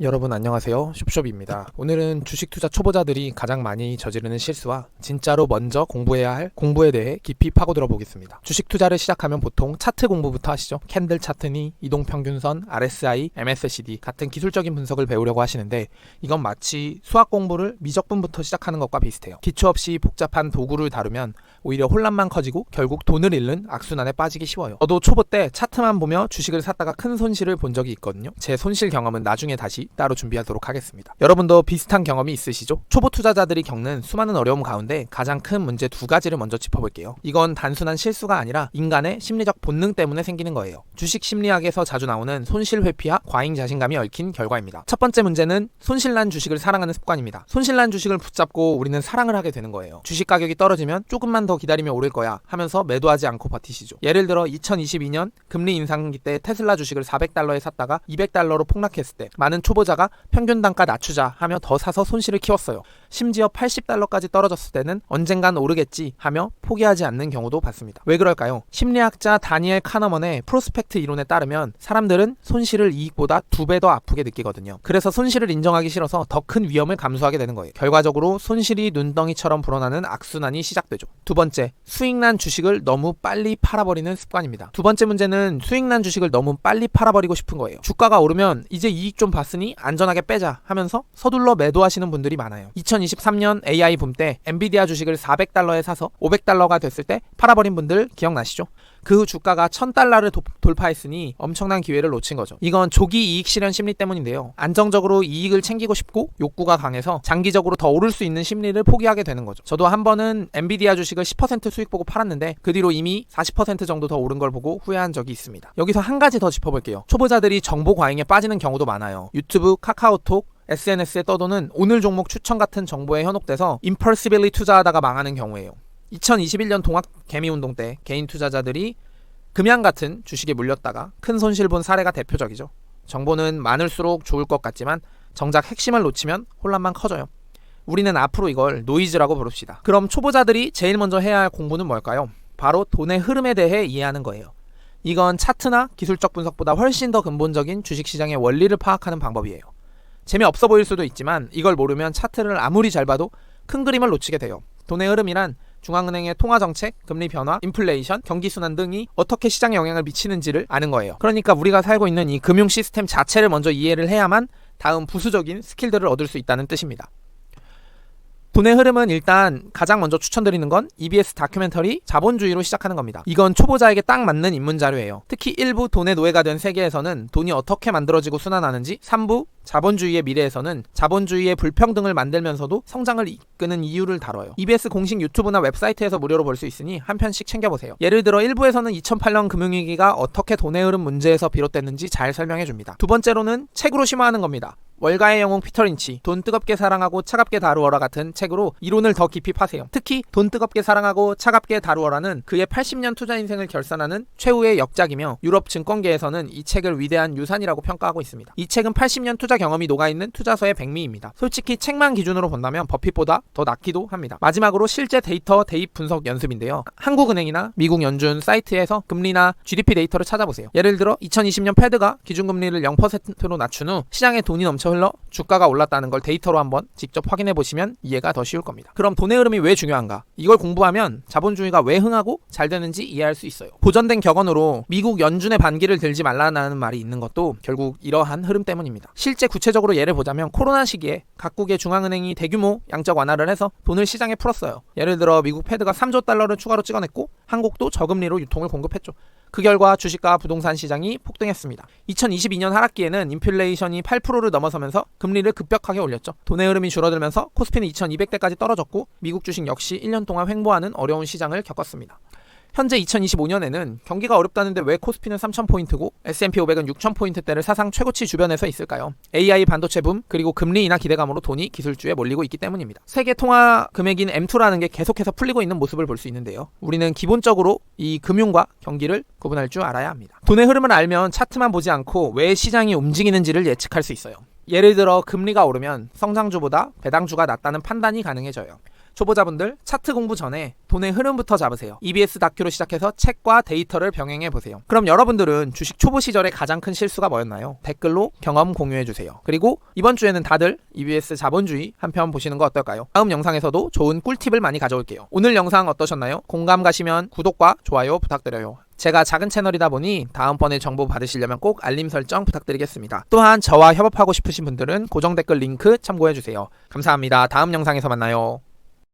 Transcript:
여러분 안녕하세요. 숍숍입니다. 오늘은 주식 투자 초보자들이 가장 많이 저지르는 실수와 진짜로 먼저 공부해야 할 공부에 대해 깊이 파고들어 보겠습니다. 주식 투자를 시작하면 보통 차트 공부부터 하시죠. 캔들 차트니 이동평균선, RSI, MACD 같은 기술적인 분석을 배우려고 하시는데 이건 마치 수학 공부를 미적분부터 시작하는 것과 비슷해요. 기초 없이 복잡한 도구를 다루면 오히려 혼란만 커지고 결국 돈을 잃는 악순환에 빠지기 쉬워요. 저도 초보 때 차트만 보며 주식을 샀다가 큰 손실을 본 적이 있거든요. 제 손실 경험은 나중에 다시 따로 준비하도록 하겠습니다. 여러분도 비슷한 경험이 있으시죠? 초보 투자자들이 겪는 수많은 어려움 가운데 가장 큰 문제 두 가지를 먼저 짚어볼게요. 이건 단순한 실수가 아니라 인간의 심리적 본능 때문에 생기는 거예요. 주식 심리학에서 자주 나오는 손실 회피와 과잉 자신감이 얽힌 결과입니다. 첫 번째 문제는 손실난 주식을 사랑하는 습관입니다. 손실난 주식을 붙잡고 우리는 사랑을 하게 되는 거예요. 주식 가격이 떨어지면 조금만 더 기다리면 오를 거야 하면서 매도하지 않고 버티시죠. 예를 들어 2022년 금리 인상기 때 테슬라 주식을 400달러에 샀다가 200달러로 폭락했을 때 많은 초보자가 평균 단가 낮추자 하며 더 사서 손실을 키웠어요. 심지어 80달러까지 떨어졌을 때는 언젠간 오르겠지 하며 포기하지 않는 경우도 봤습니다. 왜 그럴까요? 심리학자 다니엘 카너먼의 프로스펙트 이론에 따르면 사람들은 손실을 이익보다 2배 더 아프게 느끼거든요. 그래서 손실을 인정하기 싫어서 더 큰 위험을 감수하게 되는 거예요. 결과적으로 손실이 눈덩이처럼 불어나는 악순환이 시작되죠. 두 번째, 수익난 주식을 너무 빨리 팔아버리는 습관입니다. 두 번째 문제는 수익난 주식을 너무 빨리 팔아버리고 싶은 거예요. 주가가 오르면 이제 이익 좀 봤으니 안전하게 빼자 하면서 서둘러 매도하시는 분들이 많아요. 2023년 AI 붐 때 엔비디아 주식을 400달러에 사서 500달러가 됐을 때 팔아버린 분들 기억나시죠? 그 후 주가가 1000달러를 돌파했으니 엄청난 기회를 놓친 거죠. 이건 조기 이익 실현 심리 때문인데요. 안정적으로 이익을 챙기고 싶고 욕구가 강해서 장기적으로 더 오를 수 있는 심리를 포기하게 되는 거죠. 저도 한 번은 엔비디아 주식을 10% 수익 보고 팔았는데 그 뒤로 이미 40% 정도 더 오른 걸 보고 후회한 적이 있습니다. 여기서 한 가지 더 짚어볼게요. 초보자들이 정보 과잉에 빠지는 경우도 많아요. 유튜브, 카카오톡, SNS에 떠도는 오늘 종목 추천 같은 정보에 현혹돼서 impulsively 투자하다가 망하는 경우예요. 2021년 동학 개미운동 때 개인 투자자들이 금양 같은 주식에 물렸다가 큰 손실 본 사례가 대표적이죠. 정보는 많을수록 좋을 것 같지만 정작 핵심을 놓치면 혼란만 커져요. 우리는 앞으로 이걸 노이즈라고 부릅시다. 그럼 초보자들이 제일 먼저 해야 할 공부는 뭘까요? 바로 돈의 흐름에 대해 이해하는 거예요. 이건 차트나 기술적 분석보다 훨씬 더 근본적인 주식시장의 원리를 파악하는 방법이에요. 재미없어 보일 수도 있지만 이걸 모르면 차트를 아무리 잘 봐도 큰 그림을 놓치게 돼요. 돈의 흐름이란 중앙은행의 통화정책, 금리 변화, 인플레이션, 경기순환 등이 어떻게 시장에 영향을 미치는지를 아는 거예요. 그러니까 우리가 살고 있는 이 금융 시스템 자체를 먼저 이해를 해야만 다음 부수적인 스킬들을 얻을 수 있다는 뜻입니다. 돈의 흐름은 일단 가장 먼저 추천드리는 건 EBS 다큐멘터리 자본주의로 시작하는 겁니다. 이건 초보자에게 딱 맞는 입문 자료예요. 특히 1부 돈의 노예가 된 세계에서는 돈이 어떻게 만들어지고 순환하는지, 3부 자본주의의 미래에서는 자본주의의 불평등을 만들면서도 성장을 이끄는 이유를 다뤄요. EBS 공식 유튜브나 웹사이트에서 무료로 볼 수 있으니 한 편씩 챙겨보세요. 예를 들어 1부에서는 2008년 금융위기가 어떻게 돈의 흐름 문제에서 비롯됐는지 잘 설명해줍니다. 두 번째로는 책으로 심화하는 겁니다. 월가의 영웅 피터 린치, 돈 뜨겁게 사랑하고 차갑게 다루어라 같은 책으로 이론을 더 깊이 파세요. 특히 돈 뜨겁게 사랑하고 차갑게 다루어라는 그의 80년 투자 인생을 결산하는 최후의 역작이며 유럽 증권계에서는 이 책을 위대한 유산이라고 평가하고 있습니다. 이 책은 80년 투자 경험이 녹아있는 투자서의 백미입니다. 솔직히 책만 기준으로 본다면 버핏보다 더 낫기도 합니다. 마지막으로 실제 데이터 대입 분석 연습인데요. 한국은행이나 미국 연준 사이트에서 금리나 GDP 데이터를 찾아보세요. 예를 들어 2020년 패드가 기준금리를 0%로 낮춘 후 시장에 돈이 넘쳐 흘러 주가가 올랐다는 걸 데이터로 한번 직접 확인해 보시면 이해가 더 쉬울 겁니다. 그럼 돈의 흐름이 왜 중요한가? 이걸 공부하면 자본주의가 왜 흥하고 잘 되는지 이해할 수 있어요. 보전된 격언으로 미국 연준의 반기를 들지 말라는 말이 있는 것도 결국 이러한 흐름 때문입니다. 실제 구체적으로 예를 보자면 코로나 시기에 각국의 중앙은행이 대규모 양적 완화를 해서 돈을 시장에 풀었어요. 예를 들어 미국 패드가 3조 달러를 추가로 찍어냈고 한국도 저금리로 유통을 공급했죠. 그 결과 주식과 부동산 시장이 폭등했습니다. 2022년 하락기에는 인플레이션이 8%를 넘어서면서 금리를 급격하게 올렸죠. 돈의 흐름이 줄어들면서 코스피는 2200대까지 떨어졌고 미국 주식 역시 1년 동안 횡보하는 어려운 시장을 겪었습니다. 현재 2025년에는 경기가 어렵다는데 왜 코스피는 3000포인트고 S&P 500은 6000포인트대를 사상 최고치 주변에서 있을까요? AI 반도체 붐 그리고 금리 인하 기대감으로 돈이 기술주에 몰리고 있기 때문입니다. 세계 통화 금액인 M2라는 게 계속해서 풀리고 있는 모습을 볼 수 있는데요. 우리는 기본적으로 이 금융과 경기를 구분할 줄 알아야 합니다. 돈의 흐름을 알면 차트만 보지 않고 왜 시장이 움직이는지를 예측할 수 있어요. 예를 들어 금리가 오르면 성장주보다 배당주가 낮다는 판단이 가능해져요. 초보자분들 차트 공부 전에 돈의 흐름부터 잡으세요. EBS 다큐로 시작해서 책과 데이터를 병행해 보세요. 그럼 여러분들은 주식 초보 시절에 가장 큰 실수가 뭐였나요? 댓글로 경험 공유해 주세요. 그리고 이번 주에는 다들 EBS 자본주의 한 편 보시는 거 어떨까요? 다음 영상에서도 좋은 꿀팁을 많이 가져올게요. 오늘 영상 어떠셨나요? 공감 가시면 구독과 좋아요 부탁드려요. 제가 작은 채널이다 보니 다음번에 정보 받으시려면 꼭 알림 설정 부탁드리겠습니다. 또한 저와 협업하고 싶으신 분들은 고정 댓글 링크 참고해주세요. 감사합니다. 다음 영상에서 만나요.